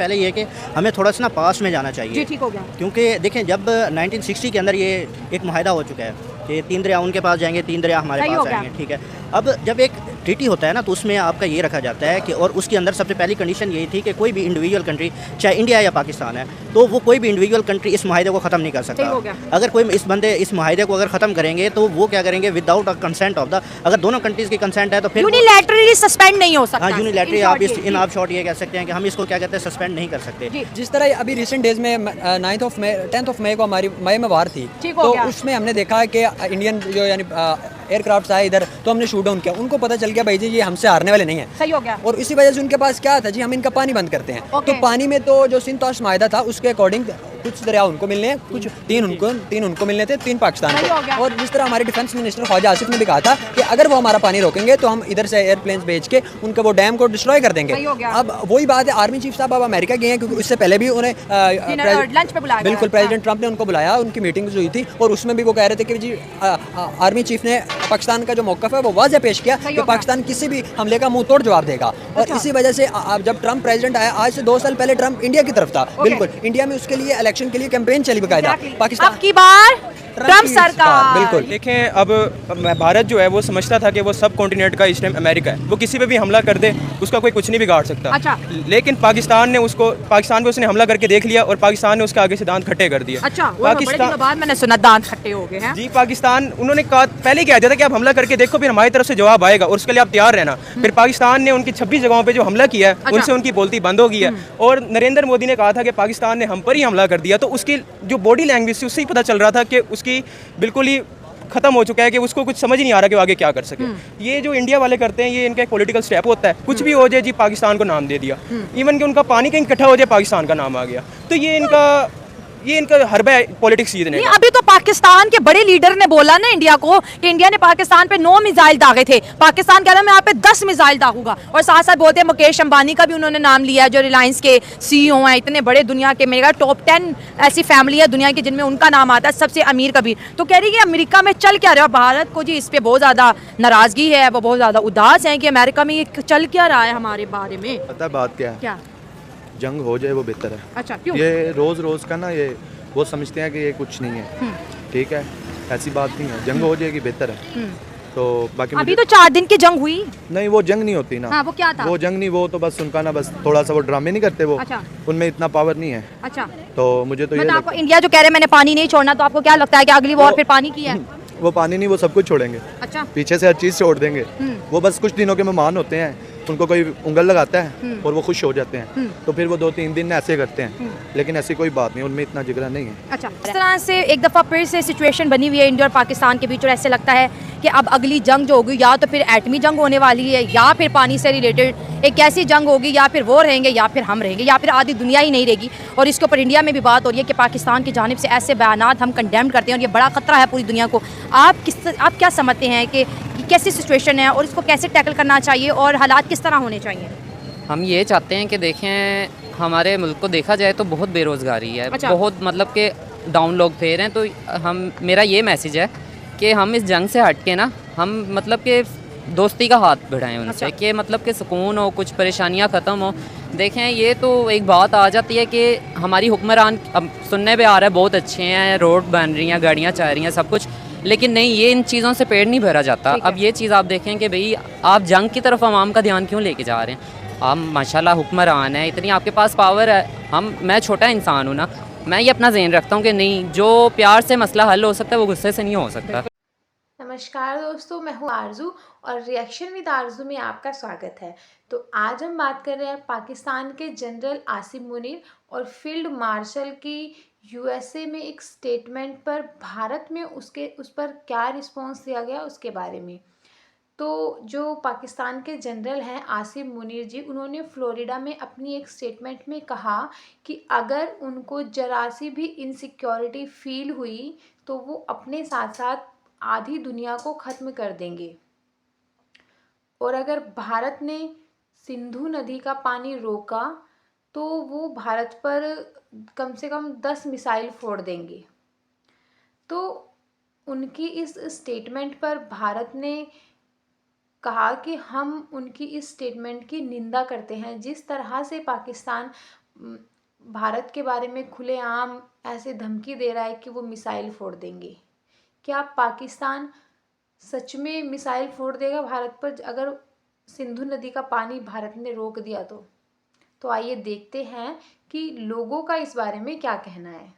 पहले ये कि हमें थोड़ा सा ना पास में जाना चाहिए। जी ठीक हो गया। क्योंकि देखें जब 1960 के अंदर ये एक मुआहदा हो चुका है कि 3 दरिया उनके पास जाएंगे, 3 दरिया हमारे सही पास हो गया। आएंगे, ठीक है। अब जब एक ट्रीटी होता है ना तो उसमें आपका ये रखा जाता है कि और उसके अंदर सबसे पहली कंडीशन यही थी कि कोई भी इंडिविजुअल कंट्री, चाहे इंडिया या पाकिस्तान है, तो वो कोई भी इंडिविजुअल कंट्री इस मुआहदे को ख़त्म नहीं कर सही हो सकता। गया। अगर कोई इस मुआहदे को अगर ख़त्म करेंगे तो वो क्या करेंगे, without a consent of the, अगर दोनों कंट्रीज़ की कंसेंट है तो फिर यूनिलैटरली सस्पेंड नहीं हो सकता। हाँ, यूनिलैटरली In आप short ये, इन आप शॉर्ट ये कह सकते हैं कि हम इसको क्या कहते हैं, सस्पेंड नहीं कर सकते। जी जिस तरह अभी रिसेंट डेज में 10th ऑफ मई को हमारी मई में वार थी, ठीक हो तो गया। उसमें हमने देखा कि इंडियन जो यानी एयरक्राफ्ट आए इधर, तो हमने शूट डाउन किया। उनको पता चल गया भाई जी ये हमसे हारने वाले नहीं है। सही हो गया। और इसी वजह से उनके पास क्या था जी, हम इनका पानी बंद करते हैं। ओके। तो पानी में तो जो सिंध तोश माहिदा था उसके अकॉर्डिंग कुछ दरिया उनको मिलने हैं, कुछ तीन उनको मिलने थे, 3 पाकिस्तान सही हो गया। को। और जिस तरह हमारे डिफेंस मिनिस्टर ख्वाजा आसिफ ने भी कहा था कि अगर वो हमारा पानी रोकेंगे तो हम इधर से एयरप्लेन भेज के उनके वो डैम को डिस्ट्रॉय कर देंगे। सही हो गया। अब वही बात है, आर्मी चीफ साहब अब अमेरिका गए हैं, क्योंकि उससे पहले भी उन्हें लंच पे बुलाया गया। बिल्कुल प्रेसिडेंट ट्रंप ने उनको बुलाया, उनकी मीटिंग हुई थी और उसमें भी वो कह रहे थे कि जी आर्मी चीफ ने पाकिस्तान का जो मौक़िफ़ है वो वाज़ेह पेश किया सही कि हो गया। पाकिस्तान किसी भी हमले का मुंह तोड़ जवाब देगा। और अच्छा। इसी वजह से जब ट्रंप प्रेसिडेंट आया, आज से 2 साल पहले ट्रंप इंडिया की तरफ था। बिल्कुल इंडिया में उसके लिए इलेक्शन के लिए कैंपेन चली बकायदा। अब की बार ट्रंप सरकार। बिल्कुल। देखें, अब भारत जो है वो समझता था कि वो सब कॉन्टिनेंट का इस टाइम अमेरिका है, वो किसी पे भी हमला कर दे उसका कोई कुछ नहीं बिगाड़ सकता। अच्छा। लेकिन पाकिस्तान पे उसने हमला करके देख लिया और पाकिस्तान ने उसके आगे से दांत खट्टे कर दिए। अच्छा, बड़े दिनों बाद मैंने सुना दांत खट्टे हो गए हैं। जी, पाकिस्तान उन्होंने कहा, पहले कह दिया था कि आप हमला करके देखो, फिर हमारी तरफ से जवाब आएगा और उसके लिए आप तैयार रहना। फिर पाकिस्तान ने उनकी 26 जगहों पे जो हमला किया है, अच्छा। उनसे उनकी बोलती बंद हो गई है। और नरेंद्र मोदी ने कहा था कि पाकिस्तान ने हम पर ही हमला कर दिया, तो उसकी जो बॉडी लैंग्वेज थी उससे ही पता चल रहा था कि उसकी बिल्कुल ही खत्म हो चुका है, कि उसको कुछ समझ ही नहीं आ रहा कि वो आगे क्या कर सके। ये जो इंडिया वाले करते हैं, ये इनका एक पॉलिटिकल स्टेप होता है, कुछ भी हो जाए जी पाकिस्तान को नाम दे दिया, इवन कि उनका पानी कहीं इकट्ठा हो जाए पाकिस्तान का नाम आ गया। तो ये इनका हरबा पॉलिटिक्स जीतने नहीं, का। अभी तो पाकिस्तान के बड़े लीडर ने बोला ना इंडिया को कि इंडिया ने पाकिस्तान पे 9 मिसाइल दागे थे, पाकिस्तान कह रहा है मैं यहाँ पे 10 मिसाइल दागूंगा। और साथ साथ बोलते हैं मुकेश अंबानी का भी उन्होंने नाम लिया है, जो रिलायंस के CEO हैं, इतने बड़े दुनिया के, मेरा टॉप 10 ऐसी फैमिली है दुनिया की जिनमें उनका नाम आता है, सबसे अमीर कबीर। तो कह रही है अमेरिका में चल क्या रहा है, भारत को जी इस पे बहुत ज्यादा नाराजगी है, वो बहुत ज्यादा उदास है कि अमेरिका में ये चल क्या रहा है हमारे बारे में। पता है बात क्या है? क्या? जंग हो जाए वो बेहतर है। अच्छा, क्यों? ये रोज का ना, ये वो समझते हैं कि ये कुछ नहीं है, ठीक है, ऐसी बात नहीं है। जंग हो जाएगी बेहतर है। तो बाकी अभी तो 4 दिन की जंग हुई। नहीं, वो जंग नहीं होती ना। हाँ, वो क्या था? वो जंग नहीं, वो तो बस उनका ना, बस थोड़ा सा वो ड्रामे नहीं करते वो। अच्छा। उनमें इतना पावर नहीं है। अच्छा, तो मुझे तो ये मतलब आपको लगता इंडिया जो कह रहे हैं मैंने पानी नहीं छोड़ना, तो आपको क्या लगता है कि अगली वॉर फिर पानी की है? वो पानी नहीं, वो सब कुछ छोड़ेंगे, अच्छा। पीछे से हर चीज़ छोड़ देंगे। वो बस कुछ दिनों के मेहमान होते हैं, उनको कोई उंगल लगाता है और वो खुश हो जाते हैं। तो फिर वो 2-3 दिन ऐसे करते हैं, लेकिन ऐसी कोई बात नहीं, उनमें इतना जिगरा नहीं है। अच्छा, इस तरह से एक दफ़ा फिर से सिचुएशन बनी हुई है इंडिया और पाकिस्तान के बीच, और ऐसे लगता है कि अब अगली जंग जो होगी या तो फिर एटमी जंग होने वाली है, या फिर पानी से रिलेटेड एक ऐसी जंग होगी, या फिर वो रहेंगे या फिर हम रहेंगे, या फिर आधी दुनिया ही नहीं रहेगी। और इसके ऊपर इंडिया में भी बात हो रही है कि पाकिस्तान की जानिब से ऐसे बयानात हम कंडेम करते हैं और ये बड़ा ख़तरा है पूरी दुनिया को। आप क्या समझते हैं कि कैसी सिचुएशन है और इसको कैसे टैकल करना चाहिए और हालात किस तरह होने चाहिए? हम ये चाहते हैं कि देखें, हमारे मुल्क को देखा जाए तो बहुत बेरोज़गारी है। अच्छा। बहुत मतलब कि डाउन लोग फेर हैं। तो मेरा ये मैसेज है कि हम इस जंग से हट के ना, हम मतलब कि दोस्ती का हाथ बढ़ाएं उनसे। अच्छा। कि मतलब कि सुकून हो, कुछ परेशानियां ख़त्म हो। देखें, ये तो एक बात आ जाती है कि हमारी हुक्मरान, अब सुनने पे आ रहा है बहुत अच्छे हैं, रोड बन रही हैं, गाड़ियाँ चल रही हैं, सब कुछ, लेकिन नहीं, ये इन चीज़ों से पेट नहीं भरा जाता। अब ये चीज़ आप देखें कि भाई आप जंग की तरफ आवाम का ध्यान क्यों लेके जा रहे हैं? आप माशाल्लाह हुक्मरान है, इतनी आपके पास पावर है। मैं छोटा इंसान हूँ ना, मैं ये अपना ज़हन रखता हूँ कि नहीं, जो प्यार से मसला हल हो सकता है वो गुस्से से नहीं हो सकता। नमस्कार दोस्तों, मैं हूँ आरजू और रिएक्शन विद आरजू में आपका स्वागत है। तो आज हम बात कर रहे हैं पाकिस्तान के जनरल आसिम मुनीर और फील्ड मार्शल की USA में एक स्टेटमेंट पर भारत में उस पर क्या रिस्पॉन्स दिया गया उसके बारे में। तो जो पाकिस्तान के जनरल हैं आसिम मुनीर जी, उन्होंने फ्लोरिडा में अपनी एक स्टेटमेंट में कहा कि अगर उनको जरा सी भी इनसिक्योरिटी फील हुई तो वो अपने साथ साथ आधी दुनिया को ख़त्म कर देंगे। और अगर भारत ने सिंधु नदी का पानी रोका तो वो भारत पर कम से कम 10 मिसाइल फोड़ देंगे। तो उनकी इस स्टेटमेंट पर भारत ने कहा कि हम उनकी इस स्टेटमेंट की निंदा करते हैं। जिस तरह से पाकिस्तान भारत के बारे में खुलेआम ऐसे धमकी दे रहा है कि वो मिसाइल फोड़ देंगे। क्या पाकिस्तान सच में मिसाइल फोड़ देगा भारत पर अगर सिंधु नदी का पानी भारत ने रोक दिया तो आइए देखते हैं कि लोगों का इस बारे में क्या कहना है।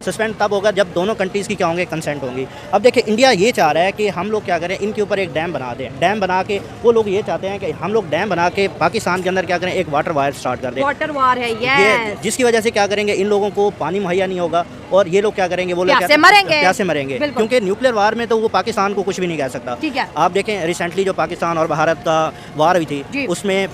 सस्पेंड तब होगा जब दोनों कंट्रीज़ की क्या होंगे, कंसेंट होंगी। अब देखिए इंडिया ये चाह रहा है कि हम लोग क्या करें, इनके ऊपर एक डैम बना दें। डैम बना के वो लोग ये चाहते हैं कि हम लोग डैम बना के पाकिस्तान के अंदर क्या करें, एक वाटर वायर स्टार्ट कर दें। वाटर वार है ये जिसकी वजह से क्या करेंगे, इन लोगों को पानी मुहैया नहीं होगा और ये लोग क्या करेंगे, वो लोग प्यासे मरेंगे। क्योंकि न्यूक्लियर वार में तो वो पाकिस्तान को कुछ भी नहीं कह सकता। ठीक है। आप देखें रिसेंटली जो पाकिस्तान और भारत का वार हुई थी, उसमें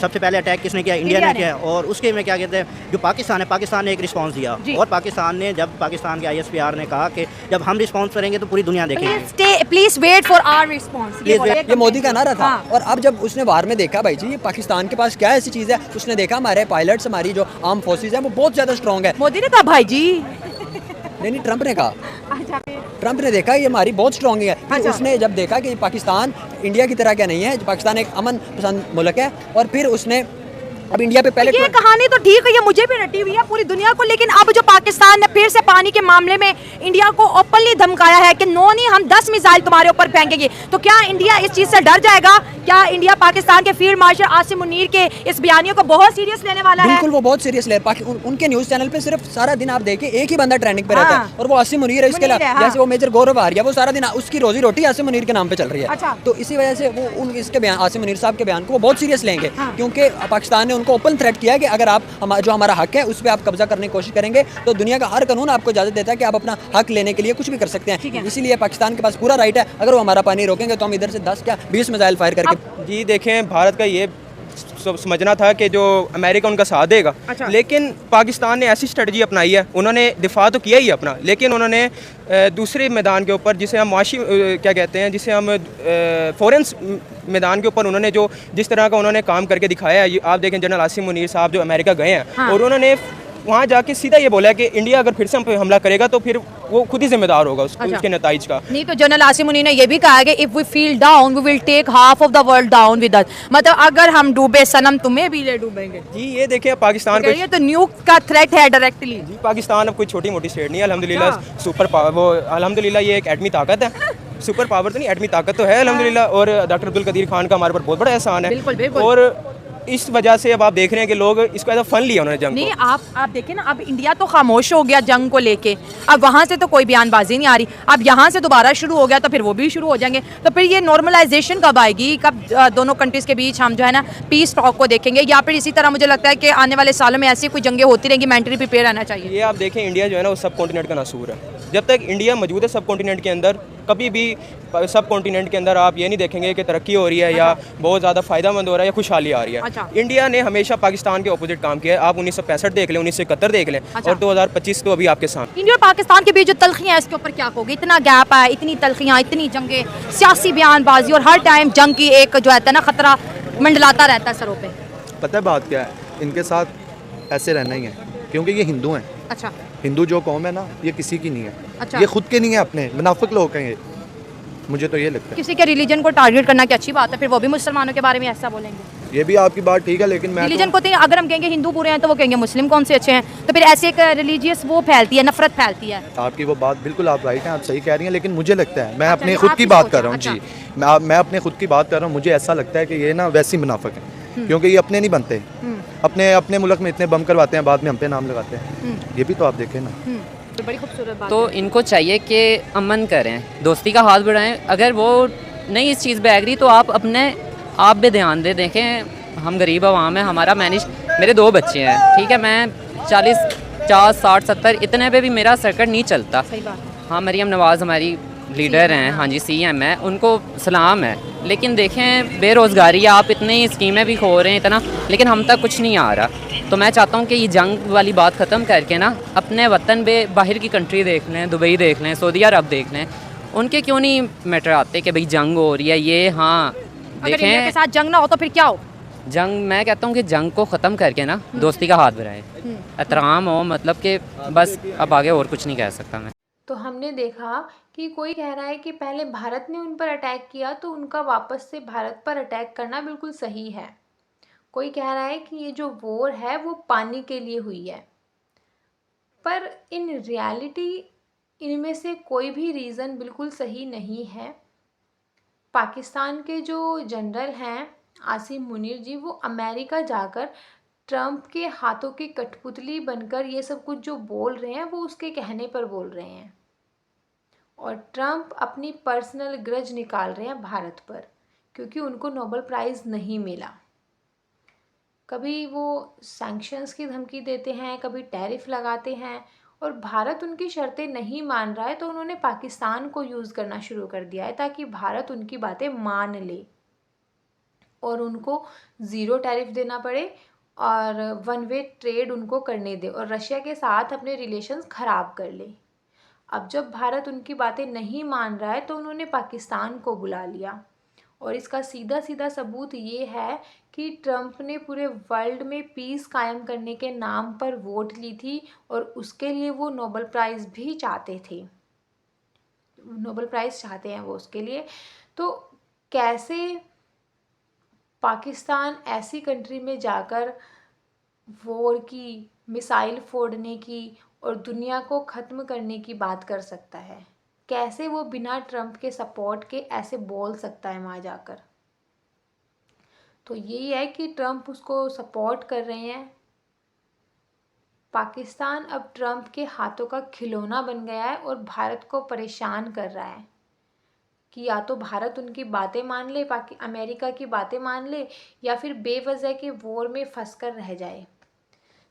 सबसे पहले अटैक किसने किया, इंडिया ने किया। और उसके में क्या कहते हैं, जो पाकिस्तान ने एक रिस्पॉन्स दिया और पाकिस्तान ने जब पाकिस्तान के ISPR ने कहा कि जब हम रिस्पॉन्स करेंगे तो पूरी दुनिया देखेगी। Please wait for our response. ये मोदी का नारा था। और अब जब उसने वार में देखा भाई जी ये पाकिस्तान के पास क्या ऐसी चीज़ है, उसने देखा हमारे पायलट्स, हमारी जो आर्म फोर्सेज है वो बहुत ज़्यादा स्ट्रॉन्ग है। मोदी ने कहा भाई जी, नहीं ट्रंप ने कहा। ट्रंप ने देखा ये हमारी बहुत स्ट्रॉन्ग है। फिर उसने जब देखा कि पाकिस्तान इंडिया की तरह क्या नहीं है, पाकिस्तान एक अमन पसंद मुल्क है, और फिर उसने अब इंडिया पे पहले ये कहानी तो ठीक है, ये मुझे भी रटी हुई है पूरी दुनिया को, लेकिन अब जो पाकिस्तान ने फिर से पानी के मामले में इंडिया को ओपनली धमकाया है कि नो नहीं, हम 10 मिसाइल तुम्हारे ऊपर फेंकेंगे। तो क्या इंडिया इस चीज से डर जाएगा? क्या इंडिया पाकिस्तान के फील्ड मार्शल आसिम मुनीर के इस बयानियों को बहुत सीरियस लेने वाला है? बिल्कुल वो बहुत सीरियस ले। उनके न्यूज चैनल पे सिर्फ सारा दिन आप देखें एक ही बंदा ट्रेंडिंग पे रहता है और वो आसिम मुनीर है। इसके अलावा जैसे वो मेजर गौरव आर्या, वो सारा दिन उसकी रोजी रोटी आसिम मुनीर के नाम पे चल रही है। तो इसी वजह से वो इसके बयान, आसिम मुनीर साहब के बयान को वो बहुत सीरियस लेंगे, क्योंकि पाकिस्तान ने उनको ओपन थ्रेट किया कि अगर आप जो हमारा हक है उस पर आप कब्जा करने की कोशिश करेंगे तो दुनिया का हर कानून आपको इजाजत देता है कि आप अपना हक लेने के लिए कुछ भी कर सकते हैं। इसीलिए पाकिस्तान के पास पूरा राइट है, अगर वो हमारा पानी रोकेंगे तो हम इधर से 10 क्या 20 मिसाइल फायर करके। जी देखें, भारत का ये समझना था कि जो अमेरिका उनका साथ देगा, लेकिन पाकिस्तान ने ऐसी स्ट्रेटजी अपनाई है, उन्होंने दिफा तो किया ही अपना, लेकिन उन्होंने दूसरे मैदान के ऊपर जिसे हम माशी क्या कहते हैं, जिसे हम फॉरेन मैदान के ऊपर उन्होंने जो जिस तरह का उन्होंने काम करके दिखाया है। आप देखें जनरल आसिम मुनीर साहब जो अमेरिका गए हैं और उन्होंने वहाँ जाके सीधा ये बोला कि इंडिया अगर फिर से हम पे हमला करेगा तो फिर वो खुद ही जिम्मेदार होगा उसके नताइज का। नहीं तो जनरल आसिम मुनीर ने ये भी कहा कि if we feel down we will take half of the world down with us, मतलब अगर हम डूबे सनम तुम्हें भी ले डूबेंगे। जी ये देखिए पाकिस्तान को, ये तो न्यूक का थ्रेट है डायरेक्टली। जी पाकिस्तान अब कोई छोटी मोटी स्टेट नहीं है, अल्हम्दुलिल्लाह सुपर पावर, वो अल्हम्दुलिल्लाह ये एक एटमी ताकत है। सुपर पावर तो नहीं, एटमी ताकत तो है अल्हम्दुलिल्लाह। और डॉक्टर अब्दुल कदीर खान का हमारे पर बहुत बड़ा एहसान है। बिल्कुल। और इस वजह से अब आप देख रहे हैं कि लोग इसको एज अ फन लिया उन्होंने जंग नहीं को। आप देखें ना, अब इंडिया तो खामोश हो गया जंग को लेके, अब वहाँ से तो कोई बयानबाजी नहीं आ रही, अब यहाँ से दोबारा शुरू हो गया तो फिर वो भी शुरू हो जाएंगे। तो फिर ये नॉर्मलाइजेशन कब आएगी, कब दोनों कंट्रीज़ के बीच हम जो है ना पीस टॉक को देखेंगे, या फिर इसी तरह मुझे लगता है कि आने वाले सालों में ऐसी कोई जंगें होती रहेंगी, मेंटली प्रिपेयर रहना चाहिए। ये आप देखें इंडिया जो है ना वो सब कॉन्टिनेंट का नासूर है। जब तक इंडिया मौजूद है सब कॉन्टिनेंट के अंदर, कभी भी सब कॉन्टिनेंट के अंदर आप ये नहीं देखेंगे कि तरक्की हो रही है या बहुत ज़्यादा फ़ायदामंद हो रहा है या खुशहाली आ रही है। इंडिया ने हमेशा पाकिस्तान के ऑपोजिट काम किया है। आप 1965 देख लें, 1971 देख लें और 2025 तो अभी आपके सामने। इंडिया और पाकिस्तान के बीच जो तलखियाँ हैं इसके ऊपर क्या कहोगे? इतना गैप है, इतनी तलखियाँ, इतनी जंगें, सियासी बयानबाजी और हर टाइम जंग की एक जो है ना खतरा मंडलाता रहता है सरों पे। पता है बात क्या है, इनके साथ ऐसे रहना ही है क्योंकि ये हिंदू हैं। अच्छा। हिंदू जो कौम है ना ये किसी की नहीं है। अच्छा। ये खुद के नहीं है, अपने मुनाफिक लोग हैं ये, मुझे तो ये लगता है। किसी के रिलीजन को टारगेट करना क्या अच्छी बात है? फिर वो भी मुसलमानों के बारे में ऐसा बोलेंगे। ये भी आपकी बात ठीक है, लेकिन मैं रिलीजन को अगर हम कहेंगे हिंदू बुरे हैं तो वो कहेंगे मुस्लिम कौन से अच्छे हैं, तो फिर ऐसे एक रिलीजियस वो फैलती है, नफरत फैलती है। आपकी वो बात बिल्कुल आप राइट हैं, आप सही कह रही हैं, लेकिन मुझे लगता है मैं अपने खुद की बात कर रहा हूँ। जी मैं अपने खुद की बात कर रहा हूँ। मुझे ऐसा लगता है कि ये ना वैसी मुनाफिक है, क्योंकि ये अपने नहीं बनते, अपने मुल्क में इतने बम करवाते हैं, बाद में हम पे नाम लगाते हैं। ये भी तो आप देखें ना। तो बड़ी खूबसूरत बात तो इनको चाहिए कि अमन करें, दोस्ती का हाथ बढ़ाएं। अगर वो नहीं इस चीज़ पे एग्री तो आप भी ध्यान दे। देखें हम गरीब आवाम हैं, हमारा मैनेज, मेरे 2 बच्चे हैं, ठीक है, मैं 40 50 60 70 इतने पे भी मेरा सर्कट नहीं चलता। सही बात है। हाँ मरियम नवाज़ हमारी लीडर हैं, हाँ जी CM है, उनको सलाम है। लेकिन देखें बेरोज़गारी, आप इतनी स्कीमें भी खो रहे हैं इतना, लेकिन हम तक कुछ नहीं आ रहा। तो मैं चाहता हूँ कि ये जंग वाली बात ख़त्म करके ना अपने वतन में बाहर की कंट्री देख लें, दुबई देख लें, सऊदी अरब देख लें। उनके क्यों नहीं मैटर आते कि भाई जंग हो रही है ये। हाँ अगर इंडिया के देखें साथ जंग ना हो तो फिर क्या हो? जंग, मैं कहता हूँ कि जंग को ख़त्म करके ना दोस्ती का हाथ बढ़ाएं, एहतराम हो, मतलब कि बस अब आगे और कुछ नहीं कह सकता मैं। तो हमने देखा कि कोई कह रहा है कि पहले भारत ने उन पर अटैक किया तो उनका वापस से भारत पर अटैक करना बिल्कुल सही है। कोई कह रहा है कि ये जो वॉर है वो पानी के लिए हुई है, पर इन रियलिटी इनमें से कोई भी रीज़न बिल्कुल सही नहीं है। पाकिस्तान के जो जनरल हैं आसिम मुनीर जी, वो अमेरिका जाकर ट्रंप के हाथों की कठपुतली बनकर ये सब कुछ जो बोल रहे हैं वो उसके कहने पर बोल रहे हैं, और ट्रंप अपनी पर्सनल ग्रज निकाल रहे हैं भारत पर, क्योंकि उनको नोबेल प्राइज़ नहीं मिला। कभी वो सैंक्शंस की धमकी देते हैं, कभी टैरिफ लगाते हैं, और भारत उनकी शर्तें नहीं मान रहा है तो उन्होंने पाकिस्तान को यूज़ करना शुरू कर दिया है ताकि भारत उनकी बातें मान ले और उनको ज़ीरो टैरिफ देना पड़े और वन वे ट्रेड उनको करने दे और रशिया के साथ अपने रिलेशंस ख़राब कर ले। अब जब भारत उनकी बातें नहीं मान रहा है तो उन्होंने पाकिस्तान को बुला लिया, और इसका सीधा सीधा सबूत ये है कि ट्रंप ने पूरे वर्ल्ड में पीस कायम करने के नाम पर वोट ली थी और उसके लिए वो नोबेल प्राइज़ भी चाहते थे, नोबेल प्राइज़ चाहते हैं वो उसके लिए। तो कैसे पाकिस्तान ऐसी कंट्री में जाकर वॉर की, मिसाइल फोड़ने की और दुनिया को ख़त्म करने की बात कर सकता है? कैसे वो बिना ट्रंप के सपोर्ट के ऐसे बोल सकता है वहाँ जाकर? तो यही है कि ट्रंप उसको सपोर्ट कर रहे हैं। पाकिस्तान अब ट्रंप के हाथों का खिलौना बन गया है और भारत को परेशान कर रहा है कि या तो भारत उनकी बातें मान ले, अमेरिका की बातें मान ले, या फिर बेवजह के वॉर में फंस कर रह जाए,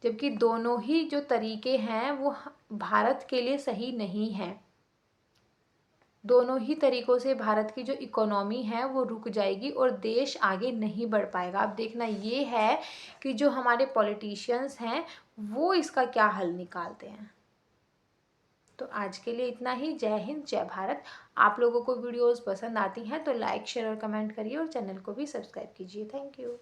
जबकि दोनों ही जो तरीके हैं वो भारत के लिए सही नहीं हैं। दोनों ही तरीक़ों से भारत की जो इकोनॉमी है वो रुक जाएगी और देश आगे नहीं बढ़ पाएगा। अब देखना ये है कि जो हमारे पॉलिटिशियंस हैं वो इसका क्या हल निकालते हैं। तो आज के लिए इतना ही। जय हिंद, जय भारत। आप लोगों को वीडियोस पसंद आती हैं तो लाइक, शेयर और कमेंट करिए और चैनल को भी सब्सक्राइब कीजिए। Thank you.